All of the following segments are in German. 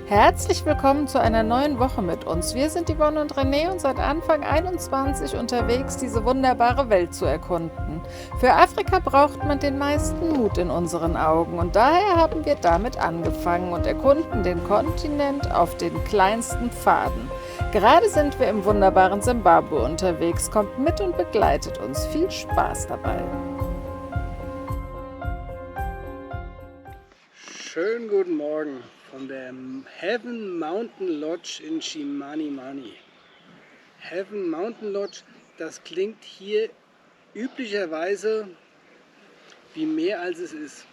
Herzlich willkommen zu einer neuen Woche mit uns. Wir sind Yvonne und René und seit Anfang 21 unterwegs, diese wunderbare Welt zu erkunden. Für Afrika braucht man den meisten Mut in unseren Augen und daher haben wir damit angefangen und erkunden den Kontinent auf den kleinsten Pfaden. Gerade sind wir im wunderbaren Simbabwe unterwegs. Kommt mit und begleitet uns. Viel Spaß dabei. Schönen guten Morgen von der Heaven Mountain Lodge in Chimanimani. Heaven Mountain Lodge, das klingt hier üblicherweise wie mehr als es ist.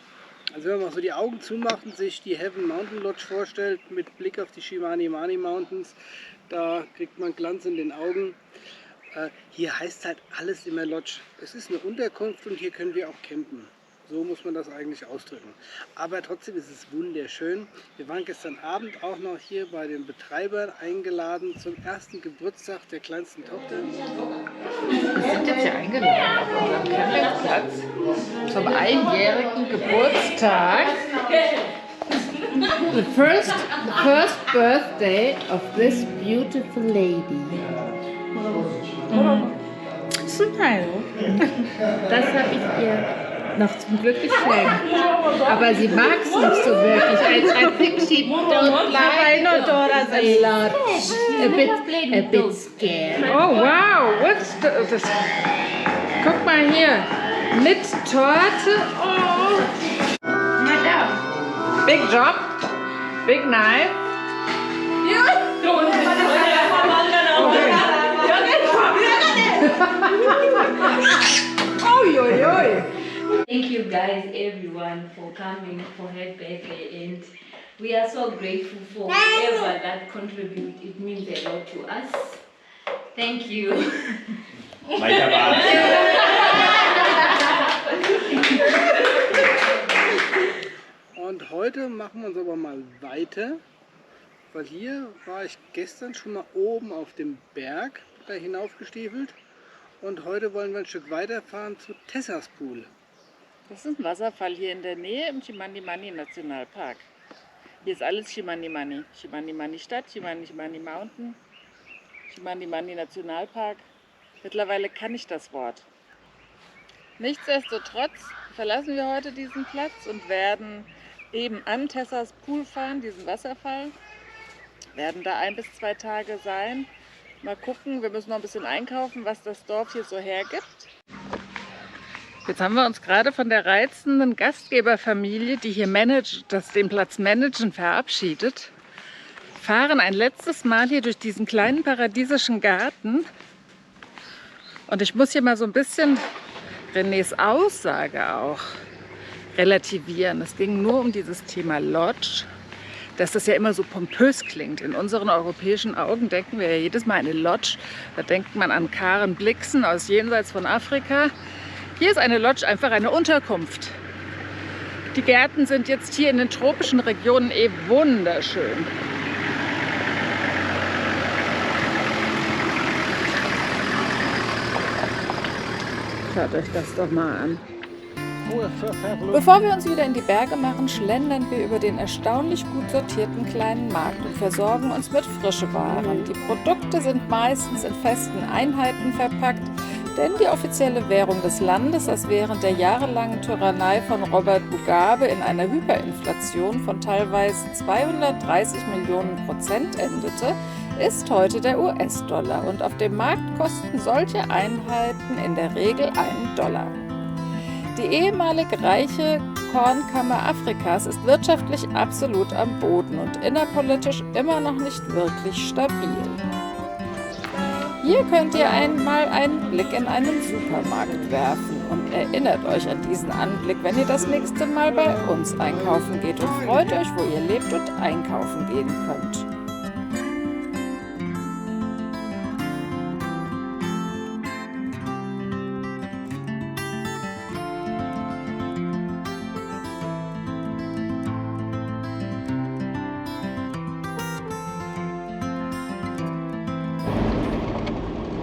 Also wenn man mal so die Augen zumacht und sich die Heaven Mountain Lodge vorstellt mit Blick auf die Chimanimani Mountains, da kriegt man Glanz in den Augen. Hier heißt halt alles immer Lodge. Es ist eine Unterkunft und hier können wir auch campen. So muss man das eigentlich ausdrücken. Aber trotzdem ist es wunderschön. Wir waren gestern Abend auch noch hier bei den Betreibern eingeladen zum ersten Geburtstag der kleinsten Tochter. Wir sind jetzt hier eingeladen auf unserem Campingplatz zum einjährigen Geburtstag. The first birthday of this beautiful lady. Das habe ich ihr noch zum Glück geschenkt. Aber sie mag es nicht so wirklich. I think she don't like a lot. A bit scared. Oh wow, what's das? Guck mal hier. Mit Torte. Oh. Big job. Big knife. Thank you guys, everyone, for coming for her birthday, and we are so grateful for whoever that contribute. It means a lot to us. Thank you. Und heute machen wir uns aber mal weiter, weil hier war ich gestern schon mal oben auf dem Berg da hinaufgestiefelt und heute wollen wir ein Stück weiterfahren zu Tessas Pool. Das ist ein Wasserfall hier in der Nähe im Chimanimani Nationalpark. Hier ist alles Chimanimani. Chimanimani Stadt, Chimanimani Mountain, Chimanimani Nationalpark. Mittlerweile kann ich das Wort. Nichtsdestotrotz verlassen wir heute diesen Platz und werden eben an Tessas Pool fahren, diesen Wasserfall. Werden da 1 bis 2 Tage sein. Mal gucken, wir müssen noch ein bisschen einkaufen, was das Dorf hier so hergibt. Jetzt haben wir uns gerade von der reizenden Gastgeberfamilie, die hier den Platz managen, verabschiedet. Fahren ein letztes Mal hier durch diesen kleinen paradiesischen Garten. Und ich muss hier mal so ein bisschen Renés Aussage auch relativieren. Es ging nur um dieses Thema Lodge, dass das ja immer so pompös klingt. In unseren europäischen Augen denken wir ja jedes Mal eine Lodge. Da denkt man an Karen Blixen aus Jenseits von Afrika. Hier ist eine Lodge einfach eine Unterkunft. Die Gärten sind jetzt hier in den tropischen Regionen wunderschön. Schaut euch das doch mal an. Bevor wir uns wieder in die Berge machen, schlendern wir über den erstaunlich gut sortierten kleinen Markt und versorgen uns mit frischen Waren. Die Produkte sind meistens in festen Einheiten verpackt, denn die offizielle Währung des Landes, das während der jahrelangen Tyrannei von Robert Mugabe in einer Hyperinflation von teilweise 230 Millionen % endete, ist heute der US-Dollar und auf dem Markt kosten solche Einheiten in der Regel $1. Die ehemalige reiche Kornkammer Afrikas ist wirtschaftlich absolut am Boden und innerpolitisch immer noch nicht wirklich stabil. Hier könnt ihr einmal einen Blick in einen Supermarkt werfen und erinnert euch an diesen Anblick, wenn ihr das nächste Mal bei uns einkaufen geht und freut euch, wo ihr lebt und einkaufen gehen könnt.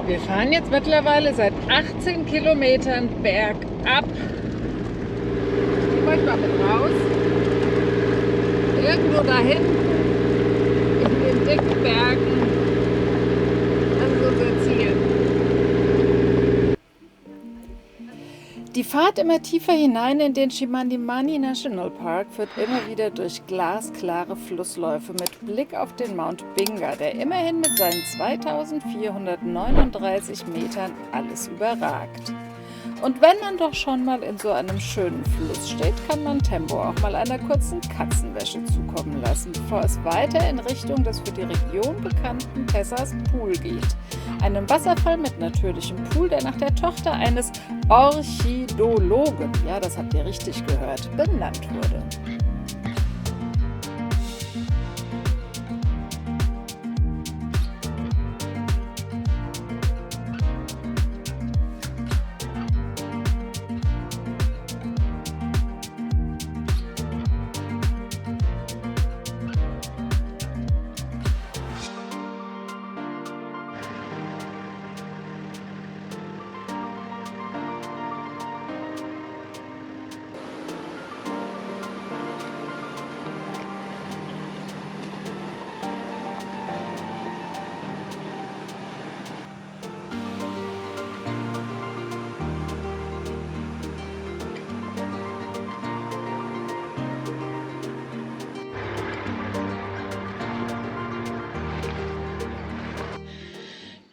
Wir fahren jetzt mittlerweile seit 18 Kilometern bergab. Ich nehme euch mal mit raus. Irgendwo da hinten dicken Bergen. Das ist unser Ziel. Die Fahrt immer tiefer hinein in den Chimanimani National Park führt immer wieder durch glasklare Flussläufe mit Blick auf den Mount Binga, der immerhin mit seinen 2439 Metern alles überragt. Und wenn man doch schon mal in so einem schönen Fluss steht, kann man Tembo auch mal einer kurzen Katzenwäsche zukommen lassen, bevor es weiter in Richtung des für die Region bekannten Tessas Pool geht. Einem Wasserfall mit natürlichem Pool, der nach der Tochter eines Orchidologen, ja, das habt ihr richtig gehört, benannt wurde.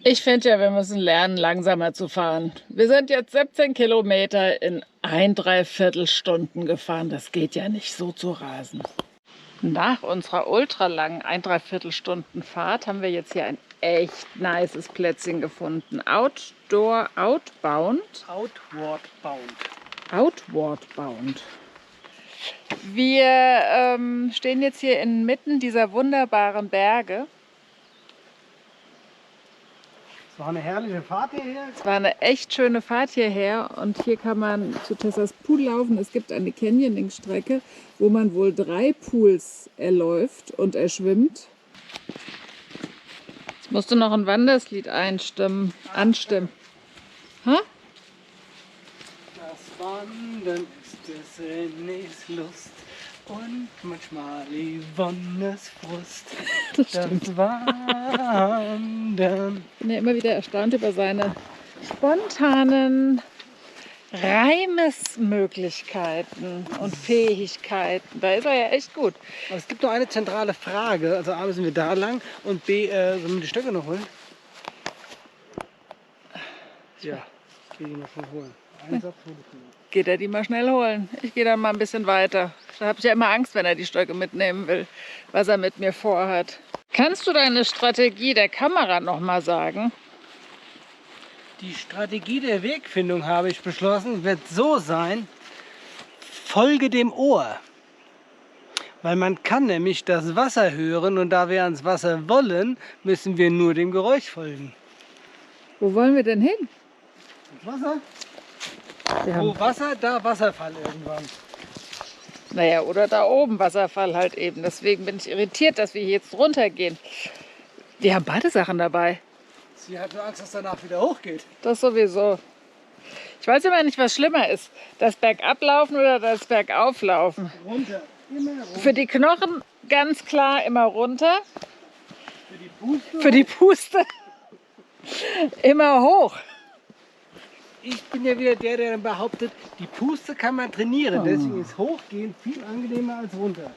Ich finde ja, wir müssen lernen, langsamer zu fahren. Wir sind jetzt 17 Kilometer in 1,75 Stunden gefahren. Das geht ja nicht so zu rasen. Nach unserer ultralangen 1,75 Stunden Fahrt haben wir jetzt hier ein echt nices Plätzchen gefunden. Outdoor Outbound. Outward Bound. Wir stehen jetzt hier inmitten dieser wunderbaren Berge. Es war eine herrliche Fahrt hierher. Es war eine echt schöne Fahrt hierher und hier kann man zu Tessas Pool laufen. Es gibt eine Canyoning-Strecke, wo man wohl 3 Pools erläuft und erschwimmt. Jetzt musst du noch ein Wanderslied anstimmen. Ha? Das Wandern ist des Rennes Lust und manchmal Yvonnes Frust. Das stimmt. Das Wandern. Ich bin ja immer wieder erstaunt über seine spontanen Reimesmöglichkeiten und Fähigkeiten. Da ist er ja echt gut. Aber es gibt noch eine zentrale Frage. Also A, müssen wir da lang und B, sollen wir die Stöcke noch holen? Ja, ich gehe die noch schon holen. Einen Satz hole ich noch. Geht er die mal schnell holen? Ich gehe dann mal ein bisschen weiter. Da habe ich ja immer Angst, wenn er die Stöcke mitnehmen will, was er mit mir vorhat. Kannst du deine Strategie der Kamera noch mal sagen? Die Strategie der Wegfindung, habe ich beschlossen, wird so sein: Folge dem Ohr. Weil man kann nämlich das Wasser hören und da wir ans Wasser wollen, müssen wir nur dem Geräusch folgen. Wo wollen wir denn hin? Das Wasser? Wir Wo haben, Wasser, da Wasserfall irgendwann. naja, oder da oben Wasserfall halt eben. Deswegen bin ich irritiert, dass wir hier jetzt runtergehen. Wir haben beide Sachen dabei. Sie hat nur Angst, dass danach wieder hochgeht. Das sowieso. Ich weiß immer nicht, was schlimmer ist. Das Bergablaufen oder das Bergauflaufen. Runter, immer runter. Für die Knochen ganz klar immer runter. Für die Puste. Für die Puste immer hoch. Ich bin ja wieder der dann behauptet, die Puste kann man trainieren. Deswegen ist Hochgehen viel angenehmer als runter.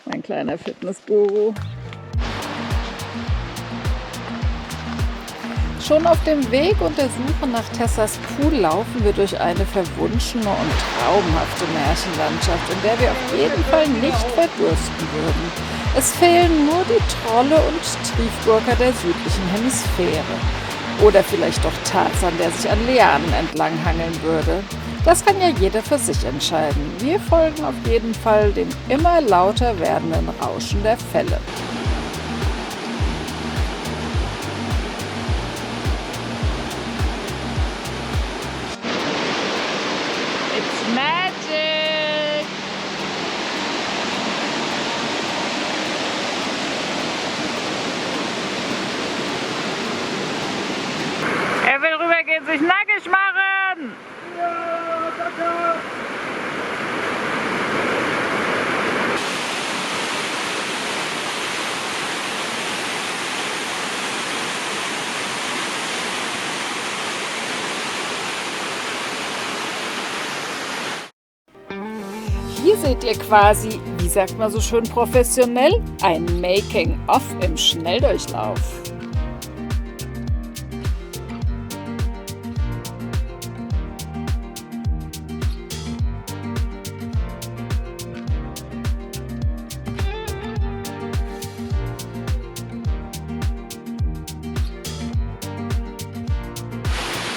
Mein kleiner Fitnessguru. Schon auf dem Weg und der Suche nach Tessas Pool laufen wir durch eine verwunschene und traumhafte Märchenlandschaft, in der wir auf jeden Fall nicht verdursten würden. Es fehlen nur die Trolle und Triefgurker der südlichen Hemisphäre. Oder vielleicht doch Tarzan, der sich an Lianen entlanghangeln würde. Das kann ja jeder für sich entscheiden. Wir folgen auf jeden Fall dem immer lauter werdenden Rauschen der Fälle. It's magic! Er will rübergehen, sich nackig machen! Ja, danke. Hier seht ihr quasi, wie sagt man so schön professionell, ein Making-of im Schnelldurchlauf.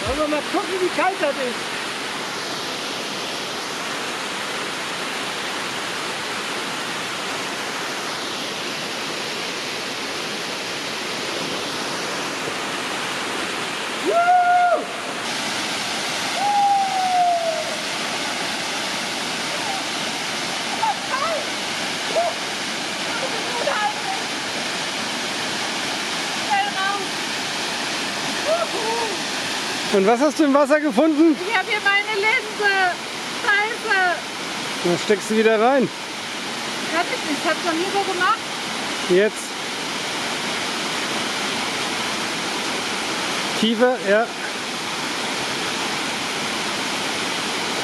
Wollen wir mal gucken, wie kalt das ist. Und was hast du im Wasser gefunden? Ich habe hier meine Linse. Scheiße. Dann steckst du wieder rein. Kann ich nicht. Ich habe es noch nie so gemacht. Jetzt. Tiefer, ja.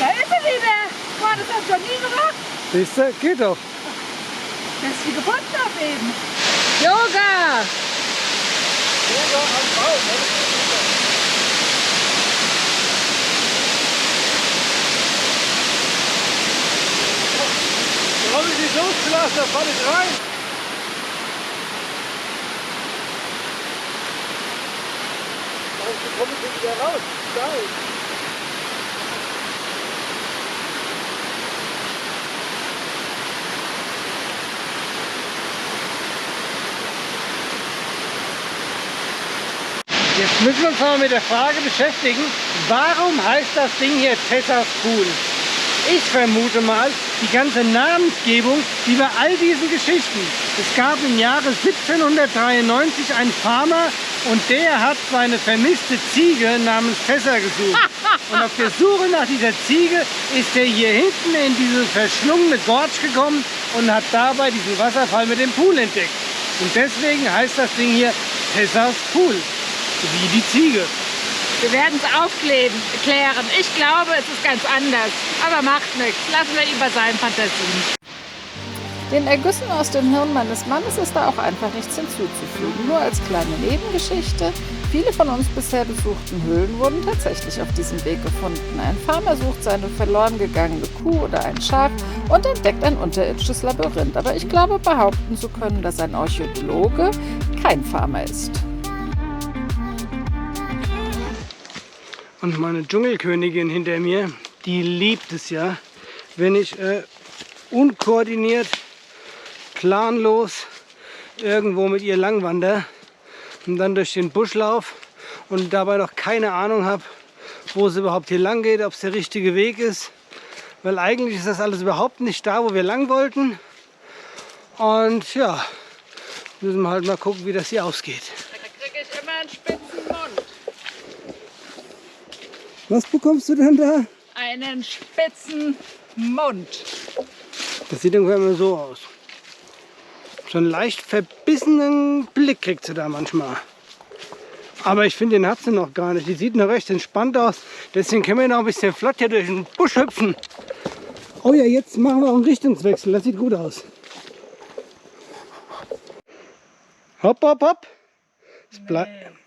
Da ist sie wieder. Boah, das habe ich noch nie gemacht. Siehst du? Geht doch. Das ist wie gebunden auf eben. Yoga. Warum ist nicht losgelassen? Da falle ich rein. Warum komme ich denn wieder raus? Geil. Jetzt müssen wir uns mal mit der Frage beschäftigen, warum heißt das Ding hier Tessas Pool? Ich vermute mal, die ganze Namensgebung, die bei all diesen Geschichten. Es gab im Jahre 1793 einen Farmer und der hat seine vermisste Ziege namens Tessa gesucht. Und auf der Suche nach dieser Ziege ist er hier hinten in diese verschlungene Gorge gekommen und hat dabei diesen Wasserfall mit dem Pool entdeckt. Und deswegen heißt das Ding hier Tessas Pool, wie die Ziege. Wir werden es aufklären. Ich glaube, es ist ganz anders. Aber macht nichts. Lassen wir ihn bei seinen Fantasien. Den Ergüssen aus dem Hirn meines Mannes ist da auch einfach nichts hinzuzufügen. Nur als kleine Nebengeschichte. Viele von uns bisher besuchten Höhlen wurden tatsächlich auf diesem Weg gefunden. Ein Farmer sucht seine verloren gegangene Kuh oder ein Schaf und entdeckt ein unterirdisches Labyrinth. Aber ich glaube, behaupten zu können, dass ein Archäologe kein Farmer ist. Und meine Dschungelkönigin hinter mir, die liebt es ja, wenn ich unkoordiniert, planlos irgendwo mit ihr langwander und dann durch den Busch lauf und dabei noch keine Ahnung habe, wo es überhaupt hier lang geht, ob es der richtige Weg ist. Weil eigentlich ist das alles überhaupt nicht da, wo wir lang wollten. Und ja, müssen wir halt mal gucken, wie das hier ausgeht. Da kriege ich immer einen spitzen Mund. Was bekommst du denn da? Einen spitzen Mund. Das sieht ungefähr immer so aus. So einen leicht verbissenen Blick kriegt sie da manchmal. Aber ich finde, den hat sie noch gar nicht. Die sieht noch recht entspannt aus. Deswegen können wir noch ein bisschen flott hier durch den Busch hüpfen. Oh ja, jetzt machen wir auch einen Richtungswechsel. Das sieht gut aus. Hopp, hopp, hopp.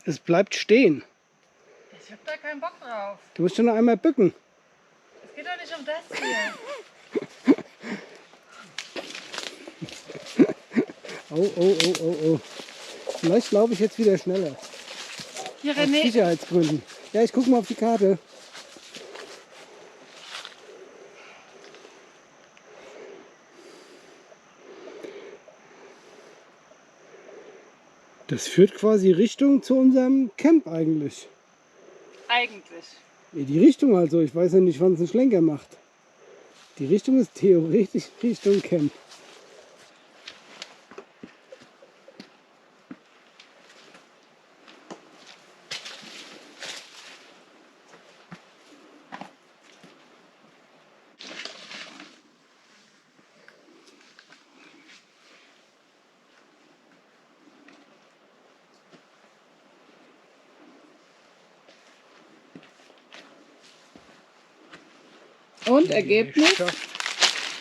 Es bleibt stehen. Ich hab da keinen Bock drauf. Du musst schon noch einmal bücken. Es geht doch nicht um das hier. Oh, oh, oh, oh, oh. Vielleicht laufe ich jetzt wieder schneller. Hier, Aus René. Sicherheitsgründen. Ja, ich gucke mal auf die Karte. Das führt quasi Richtung zu unserem Camp eigentlich. Eigentlich. Nee, die Richtung also. Ich weiß ja nicht, wann es einen Schlenker macht. Die Richtung ist theoretisch Richtung Camp. Und Ergebnis? Geschafft.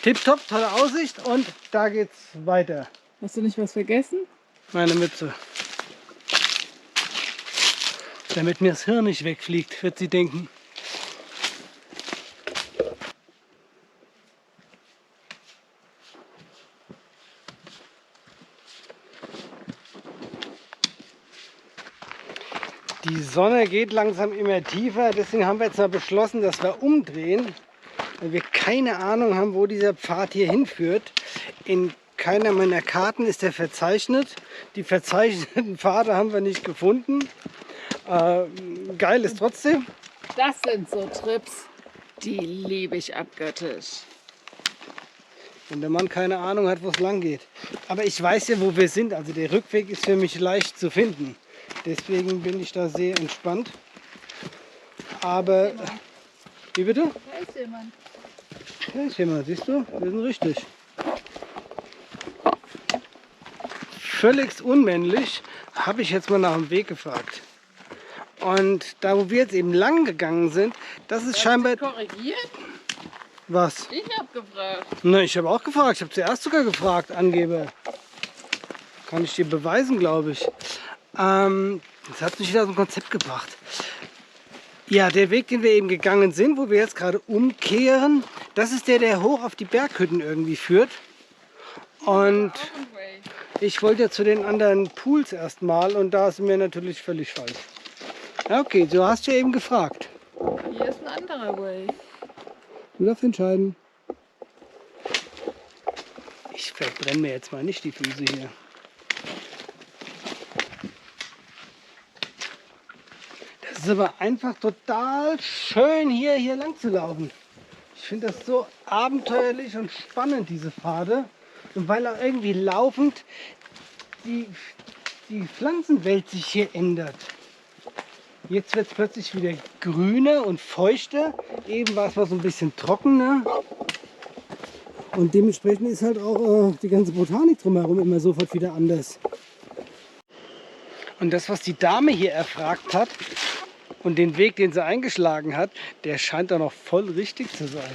Tipptopp, tolle Aussicht und da geht's weiter. Hast du nicht was vergessen? Meine Mütze. Damit mir das Hirn nicht wegfliegt, wird sie denken. Die Sonne geht langsam immer tiefer, deswegen haben wir jetzt mal beschlossen, dass wir umdrehen, weil wir keine Ahnung haben, wo dieser Pfad hier hinführt. In keiner meiner Karten ist er verzeichnet. Die verzeichneten Pfade haben wir nicht gefunden. Geil ist trotzdem. Das sind so Trips, die liebe ich abgöttisch. Wenn der Mann keine Ahnung hat, wo es lang geht. Aber ich weiß ja, wo wir sind. Also der Rückweg ist für mich leicht zu finden. Deswegen bin ich da sehr entspannt. Aber, wie bitte? Da ist jemand. Da ist jemand, siehst du? Wir sind richtig. Völlig unmännlich habe ich jetzt mal nach dem Weg gefragt. Und da, wo wir jetzt eben lang gegangen sind, das ist scheinbar... Korrigiert? Was? Ich habe gefragt. Na, ich habe auch gefragt. Ich habe zuerst sogar gefragt, Angeber. Kann ich dir beweisen, glaube ich. Das hat mich wieder aus dem Konzept gebracht. Ja, der Weg, den wir eben gegangen sind, wo wir jetzt gerade umkehren, das ist der, der hoch auf die Berghütten irgendwie führt. Und ich wollte ja zu den anderen Pools erstmal und da sind wir natürlich völlig falsch. Ja, okay, du hast ja eben gefragt. Hier ist ein anderer Way. Du darfst entscheiden. Ich verbrenne mir jetzt mal nicht die Füße hier. Das ist aber einfach total schön, hier lang zu laufen. Ich finde das so abenteuerlich und spannend, diese Pfade. Und weil auch irgendwie laufend die Pflanzenwelt sich hier ändert. Jetzt wird es plötzlich wieder grüner und feuchter. Eben war es mal so ein bisschen trockener. Und dementsprechend ist halt auch die ganze Botanik drumherum immer sofort wieder anders. Und das, was die Dame hier erfragt hat und den Weg, den sie eingeschlagen hat, der scheint da noch voll richtig zu sein.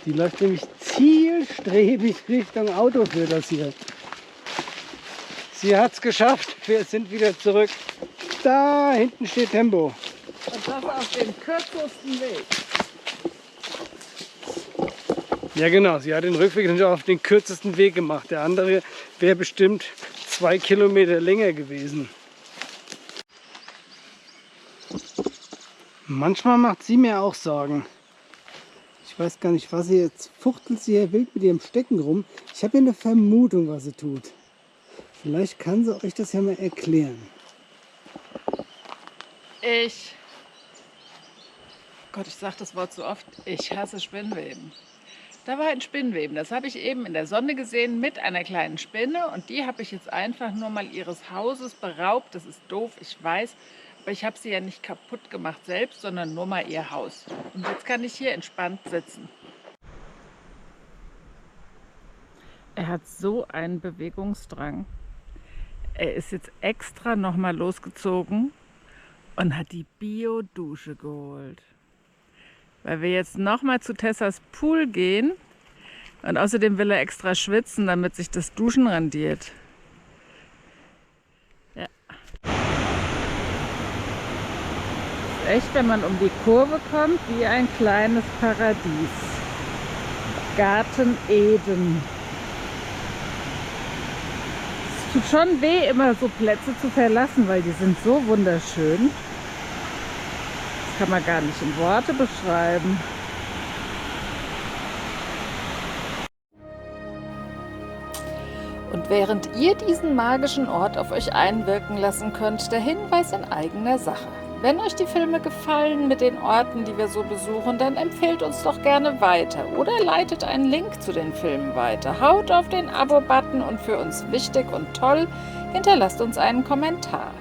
Die läuft nämlich zielstrebig Richtung Auto für das hier. Sie hat es geschafft. Wir sind wieder zurück. Da hinten steht Tempo. Und das auf dem kürzesten Weg. Ja genau, sie hat den Rückweg natürlich auf den kürzesten Weg gemacht. Der andere wäre bestimmt 2 Kilometer länger gewesen. Manchmal macht sie mir auch Sorgen. Ich weiß gar nicht, was sie jetzt fuchtelt. Sie hier wild mit ihrem Stecken rum. Ich habe hier eine Vermutung, was sie tut. Vielleicht kann sie euch das ja mal erklären. Gott, ich sage das Wort so oft, ich hasse Spinnweben. Da war ein Spinnweben, das habe ich eben in der Sonne gesehen mit einer kleinen Spinne und die habe ich jetzt einfach nur mal ihres Hauses beraubt. Das ist doof, ich weiß, aber ich habe sie ja nicht kaputt gemacht selbst, sondern nur mal ihr Haus. Und jetzt kann ich hier entspannt sitzen. Er hat so einen Bewegungsdrang. Er ist jetzt extra nochmal losgezogen und hat die Bio-Dusche geholt. Weil wir jetzt nochmal zu Tessas Pool gehen und außerdem will er extra schwitzen, damit sich das Duschen rendiert. Ja. Ist echt, wenn man um die Kurve kommt, wie ein kleines Paradies. Garten Eden. Es tut schon weh, immer so Plätze zu verlassen, weil die sind so wunderschön. Das kann man gar nicht in Worte beschreiben. Und während ihr diesen magischen Ort auf euch einwirken lassen könnt, der Hinweis in eigener Sache. Wenn euch die Filme gefallen mit den Orten, die wir so besuchen, dann empfehlt uns doch gerne weiter oder leitet einen Link zu den Filmen weiter. Haut auf den Abo-Button und für uns wichtig und toll, hinterlasst uns einen Kommentar.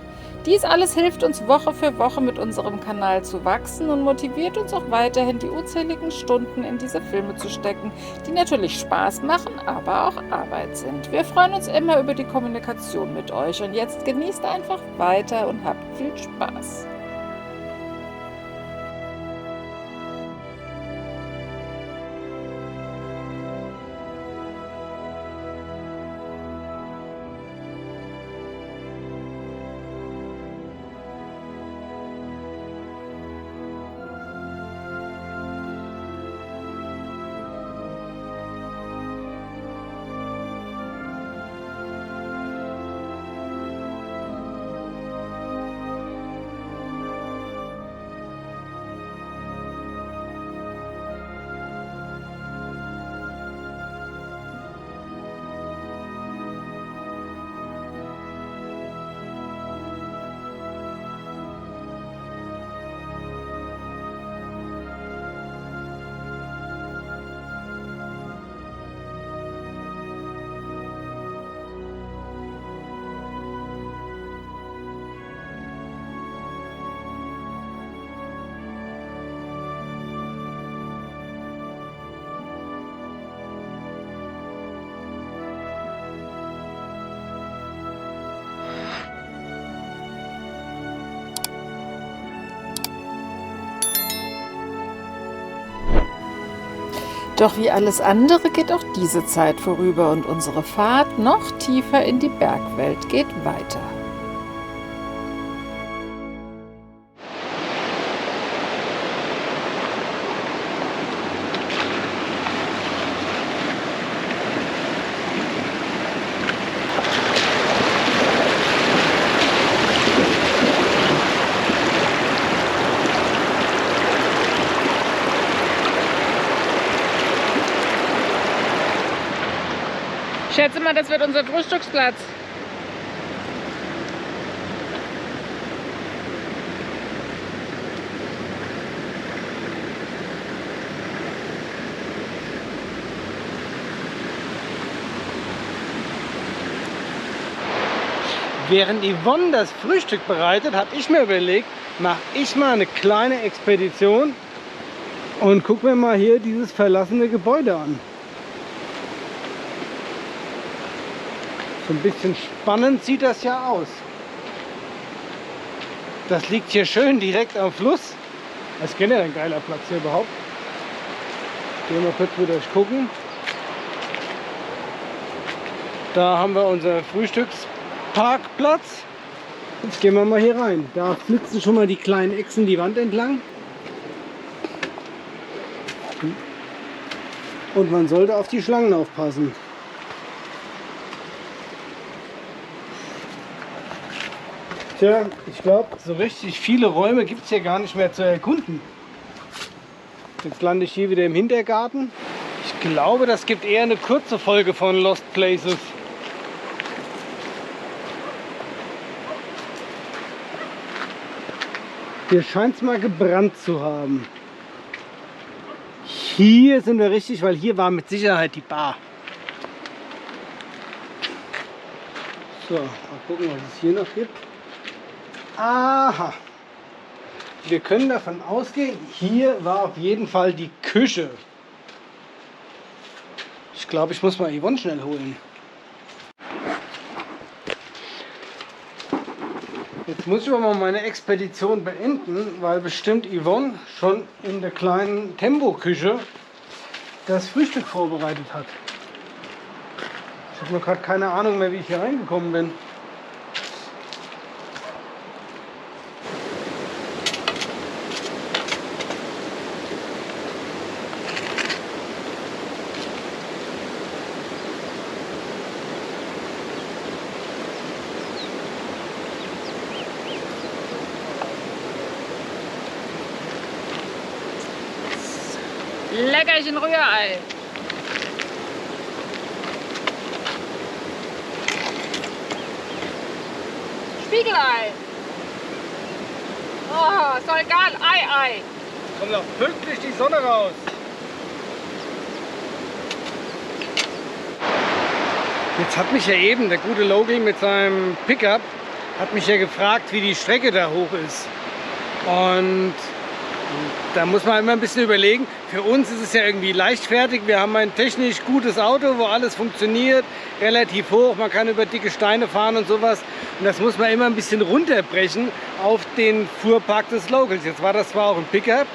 Dies alles hilft uns Woche für Woche mit unserem Kanal zu wachsen und motiviert uns auch weiterhin, die unzähligen Stunden in diese Filme zu stecken, die natürlich Spaß machen, aber auch Arbeit sind. Wir freuen uns immer über die Kommunikation mit euch und jetzt genießt einfach weiter und habt viel Spaß. Doch wie alles andere geht auch diese Zeit vorüber und unsere Fahrt noch tiefer in die Bergwelt geht weiter. Ich schätze mal, das wird unser Frühstücksplatz. Während Yvonne das Frühstück bereitet, habe ich mir überlegt, mache ich mal eine kleine Expedition und gucken wir mal hier dieses verlassene Gebäude an. So ein bisschen spannend sieht das ja aus. Das liegt hier schön direkt am Fluss. Das ist generell ein geiler Platz hier überhaupt. Gehen wir kurz wieder gucken. Da haben wir unseren Frühstücksparkplatz. Jetzt gehen wir mal hier rein. Da flitzen schon mal die kleinen Echsen die Wand entlang. Und man sollte auf die Schlangen aufpassen. Tja, ich glaube, so richtig viele Räume gibt es hier gar nicht mehr zu erkunden. Jetzt lande ich hier wieder im Hintergarten. Ich glaube, das gibt eher eine kurze Folge von Lost Places. Hier scheint es mal gebrannt zu haben. Hier sind wir richtig, weil hier war mit Sicherheit die Bar. So, mal gucken, was es hier noch gibt. Aha! Wir können davon ausgehen, hier war auf jeden Fall die Küche. Ich glaube, ich muss mal Yvonne schnell holen. Jetzt muss ich aber mal meine Expedition beenden, weil bestimmt Yvonne schon in der kleinen Tempo-Küche das Frühstück vorbereitet hat. Ich habe noch gerade keine Ahnung mehr, wie ich hier reingekommen bin. Leckerchen Rührei. Spiegelei. Oh, ist doch egal. Ei. Kommt noch pünktlich die Sonne raus. Jetzt hat mich ja eben der gute Local mit seinem Pickup hat mich ja gefragt, wie die Strecke da hoch ist. Und da muss man immer ein bisschen überlegen. Für uns ist es ja irgendwie leichtfertig. Wir haben ein technisch gutes Auto, wo alles funktioniert, relativ hoch. Man kann über dicke Steine fahren und sowas. Und das muss man immer ein bisschen runterbrechen auf den Fuhrpark des Locals. Jetzt war das zwar auch ein Pickup,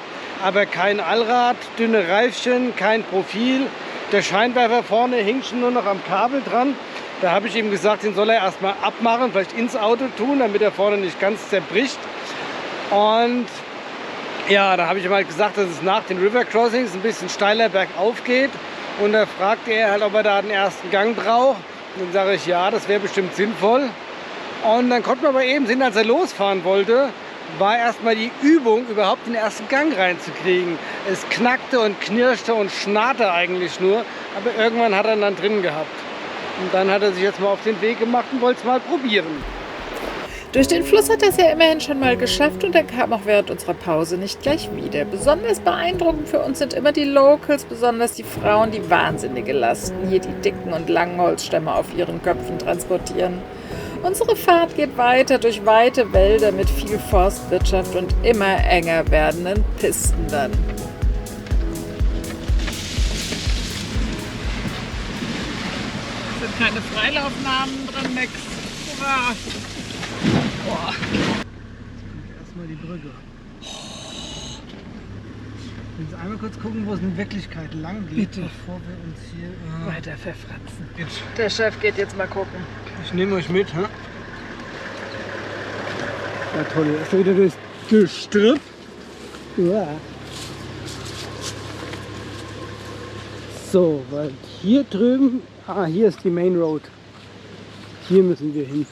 aber kein Allrad, dünne Reifchen, kein Profil. Der Scheinwerfer vorne hing schon nur noch am Kabel dran. Da habe ich ihm gesagt, den soll er erstmal abmachen, vielleicht ins Auto tun, damit er vorne nicht ganz zerbricht. Und ja, da habe ich ihm halt gesagt, dass es nach den River Crossings ein bisschen steiler bergauf geht. Und da fragte er halt, ob er da den ersten Gang braucht. Und dann sage ich, ja, das wäre bestimmt sinnvoll. Und dann konnte man aber eben sehen, als er losfahren wollte, war erstmal die Übung, überhaupt den ersten Gang reinzukriegen. Es knackte und knirschte und schnarrte eigentlich nur, aber irgendwann hat er ihn dann drin gehabt. Und dann hat er sich jetzt mal auf den Weg gemacht und wollte es mal probieren. Durch den Fluss hat er es ja immerhin schon mal geschafft und er kam auch während unserer Pause nicht gleich wieder. Besonders beeindruckend für uns sind immer die Locals, besonders die Frauen, die wahnsinnige Lasten hier die dicken und langen Holzstämme auf ihren Köpfen transportieren. Unsere Fahrt geht weiter durch weite Wälder mit viel Forstwirtschaft und immer enger werdenden Pisten dann. Es sind keine Freilaufnahmen drin, nix. Hurra! Boah. Erstmal die Brücke. Jetzt einmal kurz gucken, wo es in Wirklichkeit lang geht, Bitte. bevor wir uns hier... Weiter verfratzen. Jetzt, Der Chef geht jetzt mal gucken. ich nehme euch mit, hä? Ja toll, ist wieder das Gestrüpp. Ja. So, weil hier drüben... Ah, hier ist die Main Road. Hier müssen wir hin.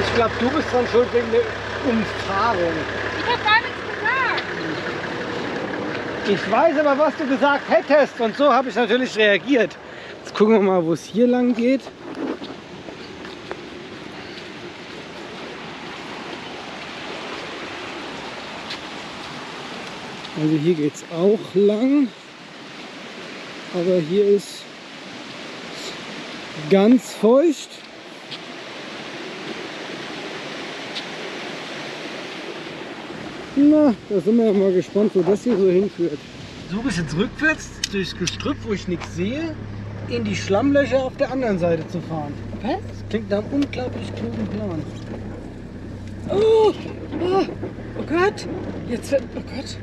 Ich glaube, du bist dran schuld wegen der Umfahrung. Ich habe gar nichts gesagt. Ich weiß aber, was du gesagt hättest und so habe ich natürlich reagiert. Jetzt gucken wir mal, wo es hier lang geht. Also hier geht es auch lang, aber hier ist ganz feucht. Na, da sind wir ja mal gespannt, wo das hier so hinführt. So ein bisschen rückwärts durchs Gestrüpp, wo ich nichts sehe, in die Schlammlöcher auf der anderen Seite zu fahren. Was? Das klingt nach einem unglaublich klugen Plan. Oh, oh, oh Gott. Jetzt wird, oh Gott.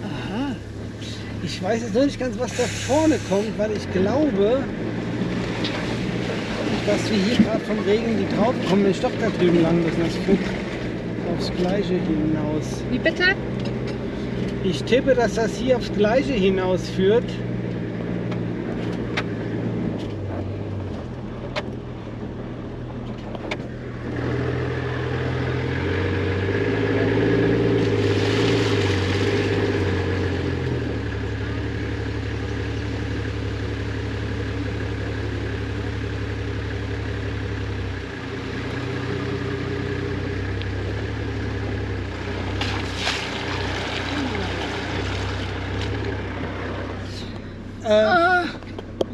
Aha. Ich weiß jetzt noch nicht ganz, was da vorne kommt, weil ich glaube, dass wir hier gerade vom Regen die drauf kommen, wenn ich doch da drüben lang müssen. Das führt aufs Gleiche hinaus. Wie bitte? Ich tippe, dass das hier aufs Gleiche hinausführt.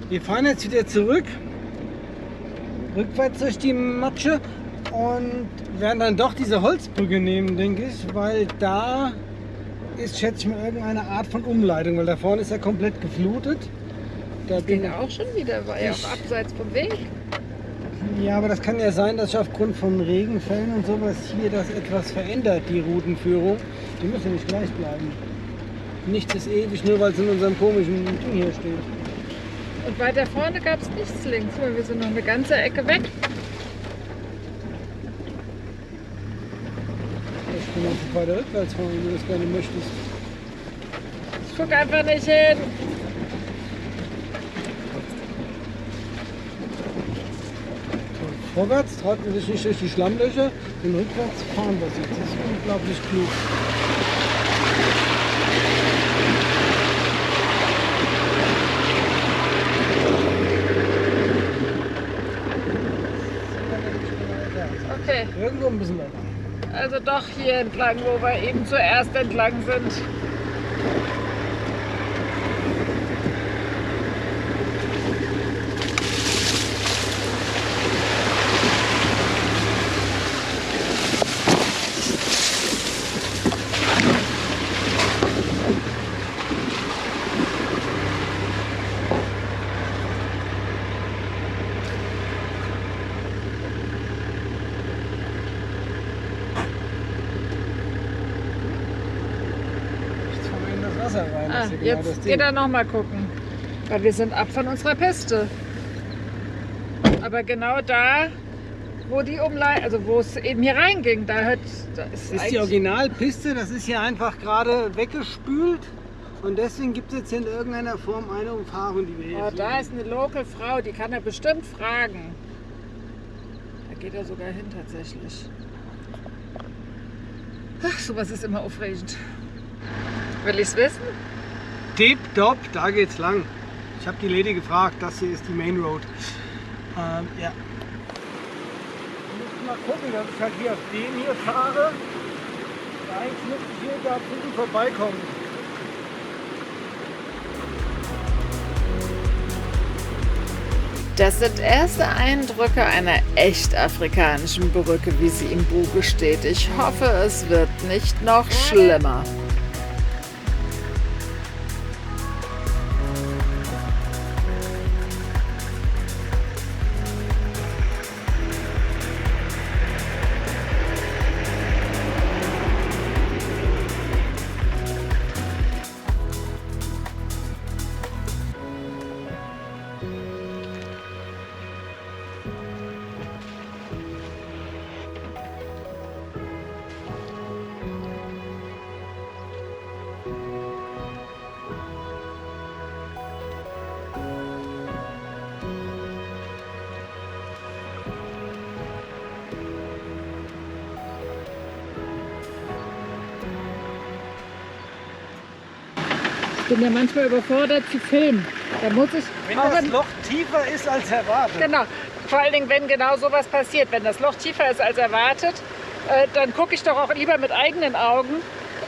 Wir fahren jetzt wieder zurück, rückwärts durch die Matsche und werden dann doch diese Holzbrücke nehmen, denke ich, weil da ist, schätze ich mal, irgendeine Art von Umleitung, weil da vorne ist ja komplett geflutet. Da Ging ja auch schon wieder, war ja Ich- auch abseits vom Weg. Ja, aber das kann ja sein, dass sich aufgrund von Regenfällen und sowas hier das etwas verändert, die Routenführung. Die müssen nicht gleich bleiben. Nichts ist ewig, nur weil es in unserem komischen Ding hier steht. Und weiter vorne gab es nichts links, weil wir sind noch eine ganze Ecke weg. Ich bin einfach weiter rückwärts fahren, wenn du das gerne möchtest. Ich guck einfach nicht hin. Vorwärts traut man sich nicht durch die Schlammlöcher, und rückwärts fahren wir jetzt. Das ist unglaublich klug. Okay, Irgendwo ein bisschen weiter. also doch hier entlang, wo wir eben zuerst entlang sind. Jetzt fahren wir in das Wasser rein. Das Ah, ist ja genau das jetzt Ding. geht er noch mal gucken. Weil wir sind ab von unserer Piste. Aber genau da, wo die Umleitung, also wo es eben hier reinging, da ist Das ist die eigentlich- Originalpiste, das ist hier einfach gerade weggespült. Und deswegen gibt es jetzt in irgendeiner Form eine Umfahrung, die wir hier Oh, suchen. da ist eine Local-Frau, die kann er bestimmt fragen. Da geht er sogar hin tatsächlich. Ach, sowas ist immer aufregend. Will ich es wissen? Tipptopp, da geht's lang. Ich habe die Lady gefragt, das hier ist die Main Road. Ja. Ich muss mal gucken, dass ich halt hier auf den hier fahre. Eigentlich müsste ich hier da drüben vorbeikommen. Das sind erste Eindrücke einer echt afrikanischen Brücke, wie sie im Buche steht. Ich hoffe, es wird nicht noch schlimmer. Ich bin ja manchmal überfordert zu filmen. Da muss ich Wenn auch das in, Loch tiefer ist als erwartet. genau, vor allen Dingen, wenn genau sowas passiert, wenn das Loch tiefer ist als erwartet, dann gucke ich doch auch lieber mit eigenen Augen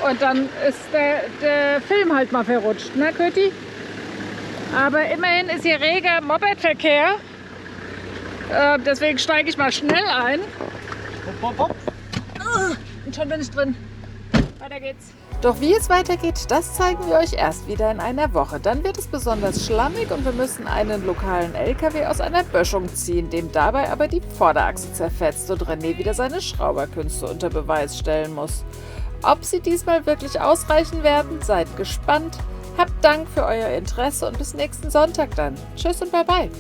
und dann ist der Film halt mal verrutscht, ne Kötti? Aber immerhin ist hier reger Mopedverkehr, deswegen steige ich mal schnell ein. Hopp, hopp, hopp. Und schon bin ich drin. Weiter geht's. Doch wie es weitergeht, das zeigen wir euch erst wieder in einer Woche. Dann wird es besonders schlammig und wir müssen einen lokalen LKW aus einer Böschung ziehen, dem dabei aber die Vorderachse zerfetzt und René wieder seine Schrauberkünste unter Beweis stellen muss. Ob sie diesmal wirklich ausreichen werden, seid gespannt. Habt Dank für euer Interesse und bis nächsten Sonntag dann. Tschüss und bye bye.